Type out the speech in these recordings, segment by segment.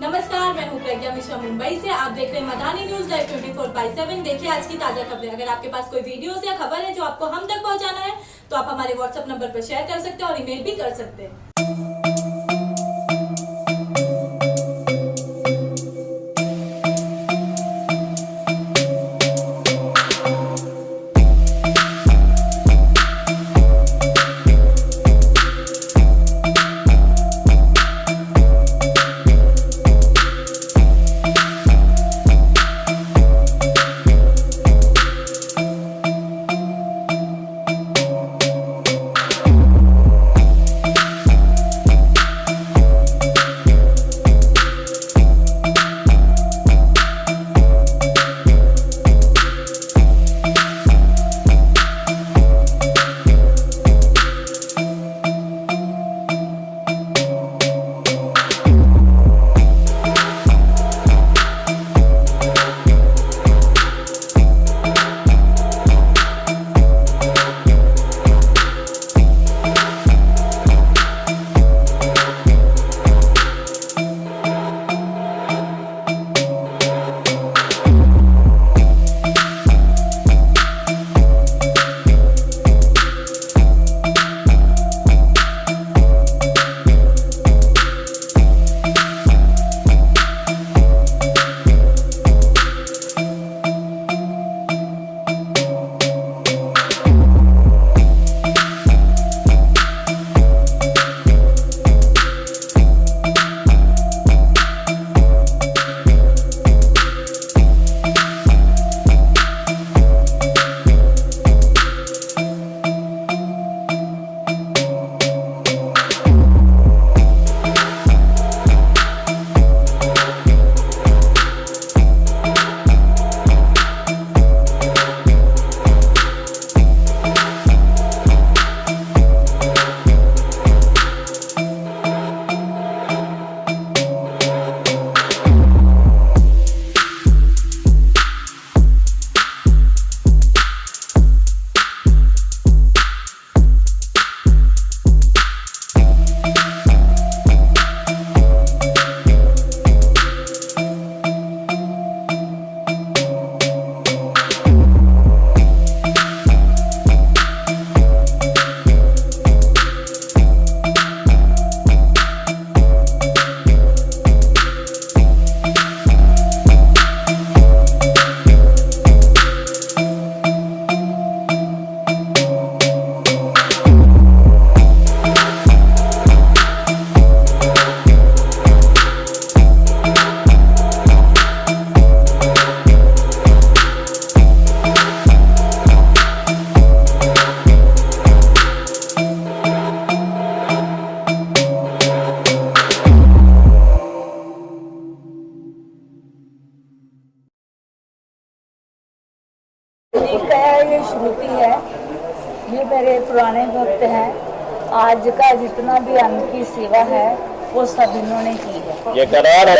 नमस्कार, मैं हूं प्रज्ञा मिश्रा मुंबई से। आप देख रहे हैं मधानी न्यूज लाइव 24/7। देखिए आज की ताजा खबरें। अगर आपके पास कोई वीडियोस या खबर है जो आपको हम तक पहुंचाना है तो आप हमारे व्हाट्सएप नंबर पर शेयर कर सकते हैं और ईमेल भी कर सकते हैं। ये श्रुति है, ये मेरे पुराने भक्त हैं। आज का जितना भी अन्न की सेवा है वो सब इन्होंने की है। ये करार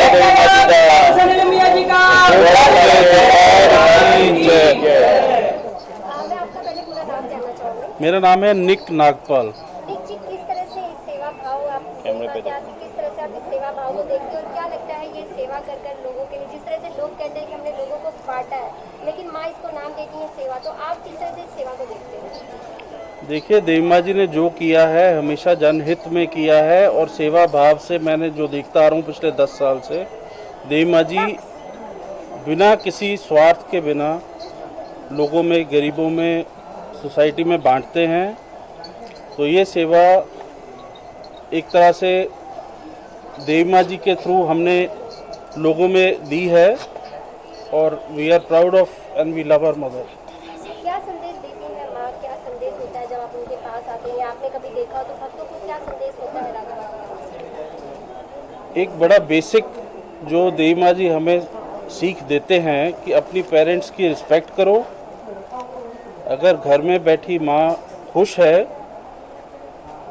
मेरा नाम है निक नागपाल। किस तरह से सेवा भाव आप किस तरह से आप इस सेवा भाव को देखते हो और क्या लगता है ये सेवा कर कर लोगों के लिए, जिस तरह से लोग कहते हैं कि हमने लोगों को बांटा है लेकिन माँ इसको नाम देती है सेवा, तो आप किस तरह से इस सेवा को देखते हैं? देखिए, देवी माँ जी ने जो किया है हमेशा जनहित में किया है और सेवा भाव से मैंने जो देखता आ रहा हूँ पिछले 10 साल से, देवी माँ जी बिना किसी स्वार्थ के बिना लोगों में, गरीबों में, सोसाइटी में बांटते हैं। तो ये सेवा एक तरह से देवी माँ जी के थ्रू हमने लोगों में दी है और we are proud of and we love our mother. क्या संदेश देती है माँ, क्या संदेश होता है जब आप उनके पास आते हैं? आपने कभी देखा हो तो भक्तों को क्या संदेश होता है राधा माँ? एक बड़ा बेसिक जो देवी माँ जी हमें सीख देते हैं कि अपनी पेरेंट्स की रिस्पेक्ट करो। अगर घर में बैठी माँ खुश है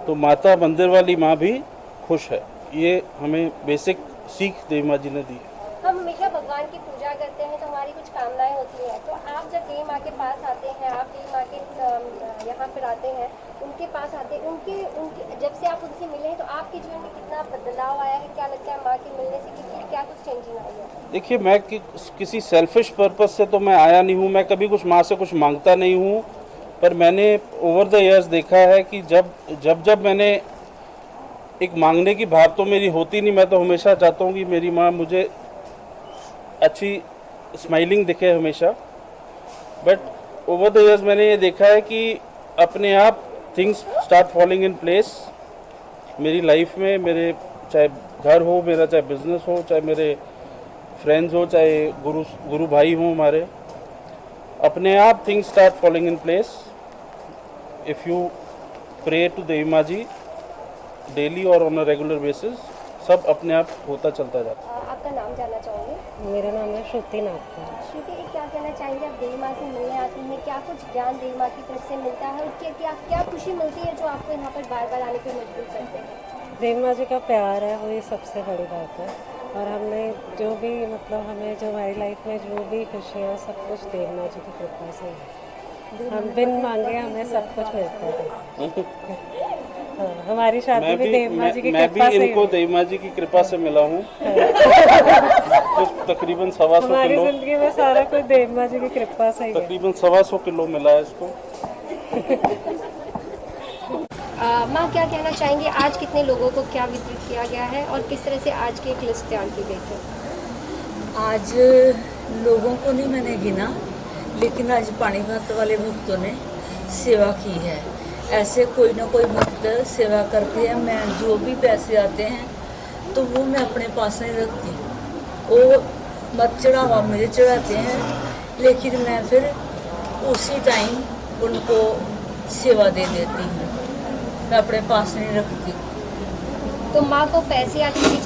तो माता मंदिर वाली माँ भी खुश है। ये हमें बेसिक सीख देवी माँ जी ने दी। हम हमेशा भगवान की पूजा करते हैं तो हमारी कुछ कामनाएं होती हैं, तो आप जब देवी माँ के पास आते हैं, आप देवी माँ के यहाँ पर आते हैं, उनके पास आते हैं, उनके जब से आप उनसे मिले हैं तो आपके जीवन में कितना बदलाव आया है? क्या लगता है माँ के मिलने से कि क्या देखिए, मैं किसी सेल्फिश पर्पस से तो मैं आया नहीं हूँ, मैं कभी कुछ माँ से कुछ मांगता नहीं हूँ, पर मैंने ओवर द इयर्स देखा है कि जब मैंने एक मांगने की भाव तो मेरी होती नहीं, मैं तो हमेशा चाहता हूँ कि मेरी माँ मुझे अच्छी स्माइलिंग दिखे हमेशा, बट ओवर द इयर्स मैंने ये देखा है कि अपने आप things start falling in place मेरी लाइफ में। मेरे चाहे घर हो, मेरा चाहे बिजनेस हो, चाहे मेरे फ्रेंड्स हो, चाहे गुरु भाई हों हमारे, अपने आप things start falling in place if you pray to Devi Maa ji daily और ऑन अ रेगुलर बेसिस, सब अपने आप होता चलता जाता है। आपका नाम जानना चाहूँगी। मेरा नाम है श्रुति नागपुर। श्रुति जी, क्या कहना चाहेंगे? आप देवी माँ से मिलने आती हैं, क्या कुछ ज्ञान देवी माँ की तरफ से मिलता है और क्या खुशी मिलती है जो आपको यहाँ पर बार बार आने पर मजबूर करते हैं? देवी माँ जी का प्यार है, वो ये सबसे बड़ी बात है। और हमने जो भी मतलब हमें जो हमारी लाइफ में जो भी खुशियाँ, सब कुछ देवी माँ जी की कृपा से है। हम बिन मांगे हमें सब कुछ मिलता है। हाँ, हमारी शादी भी देवी माँ जी की कृपा से। मैं भी इनको देवी माँ जी की कृपा से मिला हूँ। कुछ तकरीबन 125 किलो। हमारी जिंदगी में सारा कुछ देवी माँ जी की कृपा से ही है। तकरीबन 125 किलो मिला है इसको। माँ, क्या कहना चाहेंगे? आज कितने लोगों को क्या वितरित किया गया है और किस तरह से आज की एक लिस्ट तैयार की गई है? आज लोगों को नहीं मैंने गिना, लेकिन आज पानी भात वाले भक्तों ने सेवा की है। ऐसे कोई ना कोई भक्त सेवा करते हैं। मैं जो भी पैसे आते हैं तो वो मैं अपने पास नहीं रखती, वो मत चढ़ावा मुझे चढ़ाते हैं, लेकिन मैं फिर उसी टाइम उनको सेवा दे देती हूँ, मैं अपने पास नहीं रखती। तो माँ को पैसे या किसी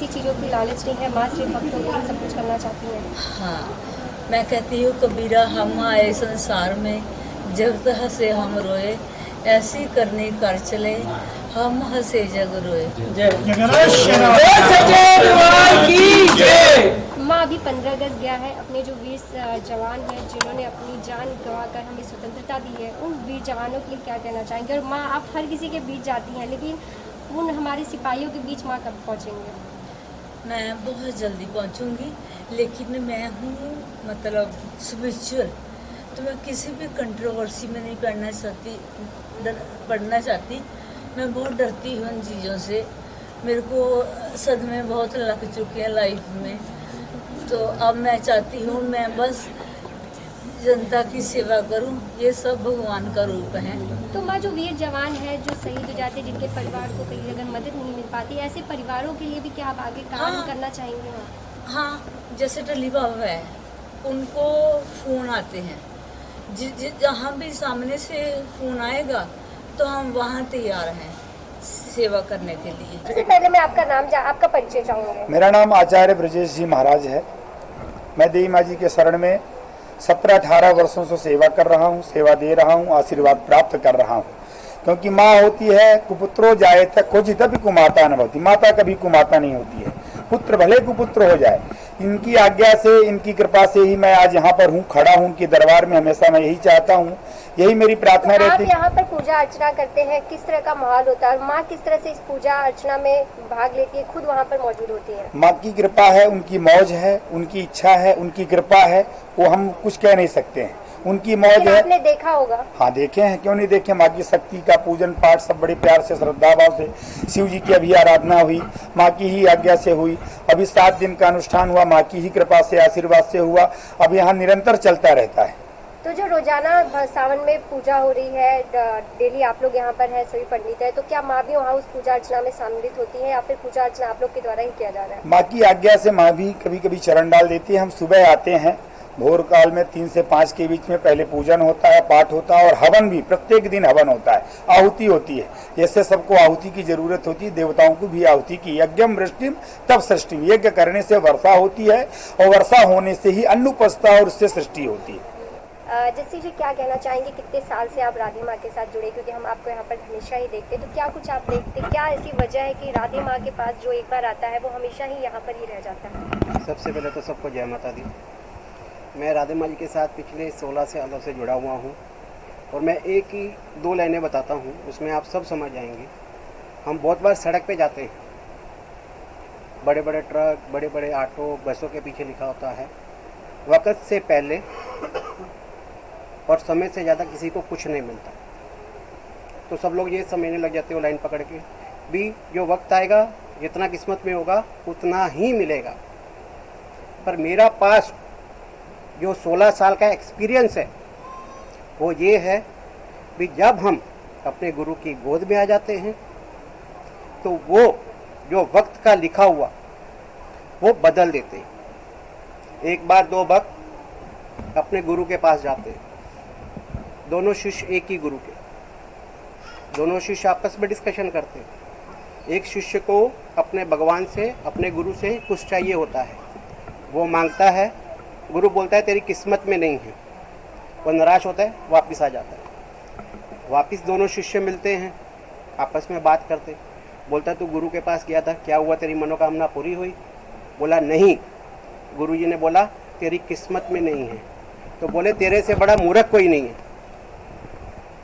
चीज़ों की लालच नहीं है, माँ सिर्फ भक्तों को सब कुछ करना चाहती है। हाँ, मैं कहती हूँ कबीरा हम आए संसार में, जब तक हंसे हम रोए, ऐसी करनी कर चले हम हंसे जग रोए। माँ, अभी 15 अगस्त गया है, अपने जो वीर जवान हैं जिन्होंने अपनी जान गंवाकर हमें स्वतंत्रता दी है, उन वीर जवानों के लिए क्या कहना चाहेंगे? और माँ, आप हर किसी के बीच जाती हैं, लेकिन उन हमारे सिपाहियों के बीच माँ कब पहुँचेंगे? मैं बहुत जल्दी पहुँचूँगी, लेकिन मैं हूँ मतलब स्पिरिचुअल, तो मैं किसी भी कंट्रोवर्सी में नहीं पढ़ना चाहती। मैं बहुत डरती हूँ इन चीज़ों से, मेरे को सदमे बहुत लग चुके हैं लाइफ में, तो अब मैं चाहती हूँ मैं बस जनता की सेवा करूँ, ये सब भगवान का रूप है। तो माँ, जो वीर जवान है जो शहीद हो जाते हैं, जिनके परिवार को कहीं अगर मदद नहीं मिल पाती, ऐसे परिवारों के लिए भी क्या आप आगे काम करना चाहेंगे? हाँ, जैसे टली बाबा है, उनको फ़ोन आते हैं, जहाँ भी सामने से फ़ोन आएगा तो हम वहाँ तैयार हैं सेवा करने के लिए। सबसे पहले मैं आपका परिचय चाहूँगी। मेरा नाम आचार्य ब्रजेश जी महाराज है। मैं देवी माँ जी के शरण में 17-18 वर्षों से सेवा कर रहा हूँ, सेवा दे रहा हूँ, आशीर्वाद प्राप्त कर रहा हूँ। क्योंकि माँ होती है कुपुत्रो जाए तक खोजित भी कुमाता न होती, माता कभी कुमाता नहीं होती है, पुत्र भले कुपुत्र हो जाए। इनकी आज्ञा से, इनकी कृपा से ही मैं आज यहाँ पर हूँ, खड़ा हूँ उनके दरबार में। हमेशा मैं यही चाहता हूँ, यही मेरी प्रार्थना रहती है। आप यहाँ पर पूजा अर्चना करते हैं, किस तरह का माहौल होता है? माँ किस तरह से इस पूजा अर्चना में भाग लेती है, खुद वहाँ पर मौजूद होती है? माँ की कृपा है, उनकी मौज है, उनकी इच्छा है, उनकी कृपा है, वो हम कुछ कह नहीं सकते हैं। उनकी मौज है। आपने देखा होगा? हाँ, देखे हैं, क्यों नहीं देखे। माँ की शक्ति का पूजन पाठ सब बड़े प्यार से, श्रद्धा भाव से शिव जी की अभी आराधना हुई, माँ की ही आज्ञा से हुई। अभी 7 दिन का अनुष्ठान हुआ, माँ की ही कृपा से, आशीर्वाद से हुआ। अब यहाँ निरंतर चलता रहता है। तो जो रोजाना सावन में पूजा हो रही है, डेली आप लोग यहाँ पर हैं, सभी पंडित हैं, तो क्या माँ भी वहाँ उस पूजा अर्चना में सम्मिलित होती है या फिर पूजा अर्चना आप लोग के द्वारा ही किया जा रहा है? माँ की आज्ञा से माँ भी कभी कभी चरण डाल देती है। हम सुबह आते हैं, भोर काल में 3 से 5 के बीच में पहले पूजन होता है, पाठ होता है और हवन भी प्रत्येक दिन हवन होता है, आहुति होती है। जैसे सबको आहुति की जरूरत होती है, देवताओं को भी आहुति की। यज्ञम वृष्टिम तब सृष्टिम, यज्ञ करने से वर्षा होती है और वर्षा होने से ही अन्न उपजता है और उससे सृष्टि होती है। जस्सी जी, क्या कहना चाहेंगे? कितने साल से आप राधे माँ के साथ जुड़े? क्योंकि हम आपको यहाँ पर हमेशा ही देखते, तो क्या कुछ आप देखते, क्या ऐसी वजह है कि राधे माँ के पास जो एक बार आता है वो हमेशा ही यहाँ पर ही रह जाता है? सबसे पहले तो सबको जय माता दी। मैं राधे माँ जी के साथ पिछले 16 सालों से जुड़ा हुआ हूँ और मैं एक ही 2 लाइनें बताता हूँ, उसमें आप सब समझ जाएंगे। हम बहुत बार सड़क पे जाते हैं, बड़े बड़े ट्रक, बड़े बड़े ऑटो, बसों के पीछे लिखा होता है वक्त से पहले और समय से ज़्यादा किसी को कुछ नहीं मिलता। तो सब लोग ये समझने लग जाते हो लाइन पकड़ के भी जो वक्त आएगा जितना किस्मत में होगा उतना ही मिलेगा। पर मेरा पास जो 16 साल का एक्सपीरियंस है वो ये है भी जब हम अपने गुरु की गोद में आ जाते हैं तो वो जो वक्त का लिखा हुआ वो बदल देते हैं। एक बार 2 वक्त अपने गुरु के पास जाते हैं, दोनों शिष्य एक ही गुरु के, दोनों शिष्य आपस में डिस्कशन करते हैं। एक शिष्य को अपने भगवान से, अपने गुरु से कुछ चाहिए होता है, वो मांगता है, गुरु बोलता है तेरी किस्मत में नहीं है, वो निराश होता है, वापस आ जाता है। वापस दोनों शिष्य मिलते हैं, आपस में बात करते, बोलता तू गुरु के पास गया था, क्या हुआ, तेरी मनोकामना पूरी हुई? बोला नहीं, गुरुजी ने बोला तेरी किस्मत में नहीं है। तो बोले तेरे से बड़ा मूर्ख कोई नहीं है।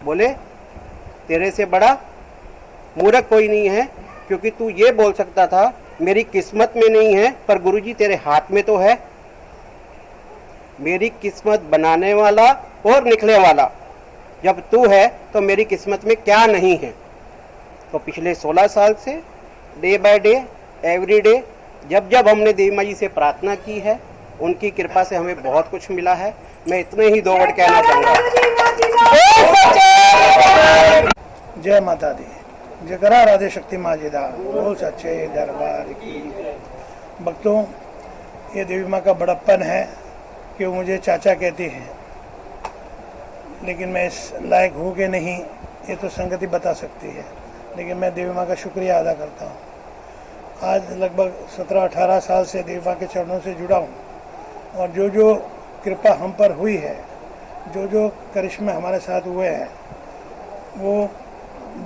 बोले तेरे से बड़ा मूर्ख कोई नहीं है, क्योंकि तू ये बोल सकता था मेरी किस्मत में नहीं है, पर गुरुजी तेरे हाथ में तो है। मेरी किस्मत बनाने वाला और निकले वाला जब तू है तो मेरी किस्मत में क्या नहीं है। तो पिछले 16 साल से day by day, every day, जब जब हमने देवी माँ जी से प्रार्थना की है, उनकी कृपा से हमें बहुत कुछ मिला है। मैं इतने ही 2 वर्ड कहना चाहूँगा। जय माता दी, जयकारा राधे शक्ति माँ जी दा, बोल सच्चे दरबार की। भक्तों, ये देवी माँ का बड़प्पन है कि वो मुझे चाचा कहती है, लेकिन मैं इस लायक हूँ कि नहीं ये तो संगति बता सकती है, लेकिन मैं देवी माँ का शुक्रिया अदा करता हूँ। आज लगभग 17-18 साल से देवी माँ के चरणों से जुड़ा हूँ, और जो जो कृपा हम पर हुई है, जो जो करिश्मे हमारे साथ हुए हैं, वो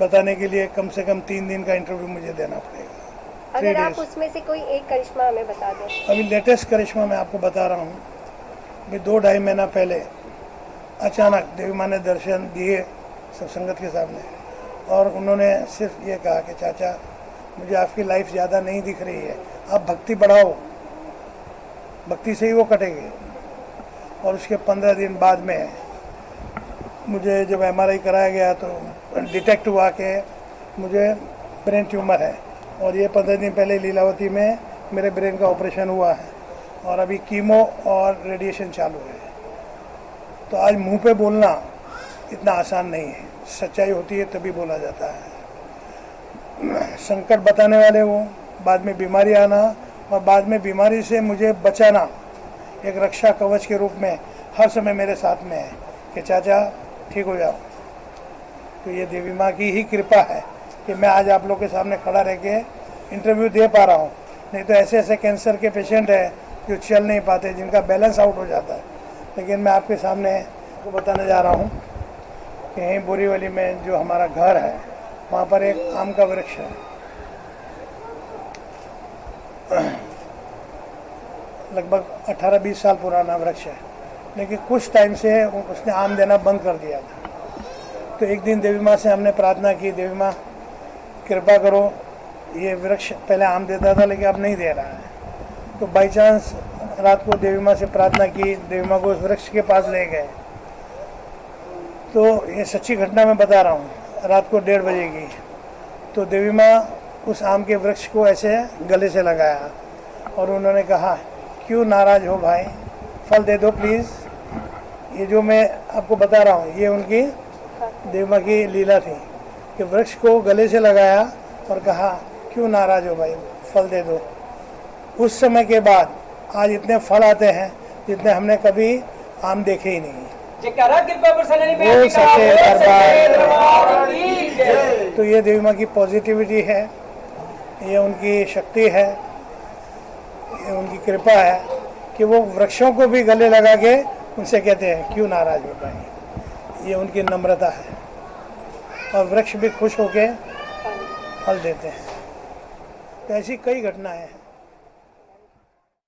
बताने के लिए कम से कम 3 दिन का इंटरव्यू मुझे देना पड़ेगा। अगर आप उसमें से कोई एक करिश्मा हमें बता दें। अभी लेटेस्ट करिश्मा मैं आपको बता रहा हूँ। अभी 2-2.5 महीना पहले अचानक देवी माँ ने दर्शन दिए सब संगत के सामने, और उन्होंने सिर्फ ये कहा कि चाचा मुझे आपकी लाइफ ज़्यादा नहीं दिख रही है, आप भक्ति बढ़ाओ, भक्ति से ही वो कटेगी। और उसके 15 दिन बाद में मुझे जब MRI कराया गया तो डिटेक्ट हुआ कि मुझे ब्रेन ट्यूमर है, और ये 15 दिन पहले लीलावती में मेरे ब्रेन का ऑपरेशन हुआ है, और अभी कीमो और रेडिएशन चालू है। तो आज मुंह पे बोलना इतना आसान नहीं है, सच्चाई होती है तभी बोला जाता है। संकट बताने वाले वो, बाद में बीमारी आना, और बाद में बीमारी से मुझे बचाना एक रक्षा कवच के रूप में हर समय मेरे साथ में है कि चाचा ठीक हो जाओ। तो ये देवी माँ की ही कृपा है कि मैं आज आप लोग के सामने खड़ा रह के इंटरव्यू दे पा रहा हूँ। नहीं तो ऐसे ऐसे कैंसर के पेशेंट हैं जो चल नहीं पाते, जिनका बैलेंस आउट हो जाता है। लेकिन मैं आपके सामने आपको बताने जा रहा हूँ कि यहीं बोरीवली में जो हमारा घर है, वहाँ पर एक आम का वृक्ष है। लगभग 18-20 साल पुराना वृक्ष है, लेकिन कुछ टाइम से उसने आम देना बंद कर दिया था। तो एक दिन देवी माँ से हमने प्रार्थना की, देवी माँ कृपा करो, ये वृक्ष पहले आम देता था लेकिन अब नहीं दे रहा है। तो बाई चांस रात को देवी माँ से प्रार्थना की, देवी माँ को उस वृक्ष के पास ले गए। तो ये सच्ची घटना मैं बता रहा हूँ, रात को 1:30 बजे की। तो देवी माँ उस आम के वृक्ष को ऐसे गले से लगाया, और उन्होंने कहा क्यों नाराज़ हो भाई, फल दे दो प्लीज़। ये जो मैं आपको बता रहा हूँ ये उनकी देवी माँ की लीला थी कि वृक्ष को गले से लगाया और कहा क्यों नाराज़ हो भाई, फल दे दो। उस समय के बाद आज इतने फल आते हैं जितने हमने कभी आम देखे ही नहीं। बोल सच्चे दरबार। तो ये देवी माँ की पॉजिटिविटी है, ये उनकी शक्ति है, ये उनकी कृपा है कि वो वृक्षों को भी गले लगा के उनसे कहते हैं क्यों नाराज हो भाई। ये उनकी नम्रता है, और वृक्ष भी खुश होके फल देते हैं। तो ऐसी कई घटनाएं हैं।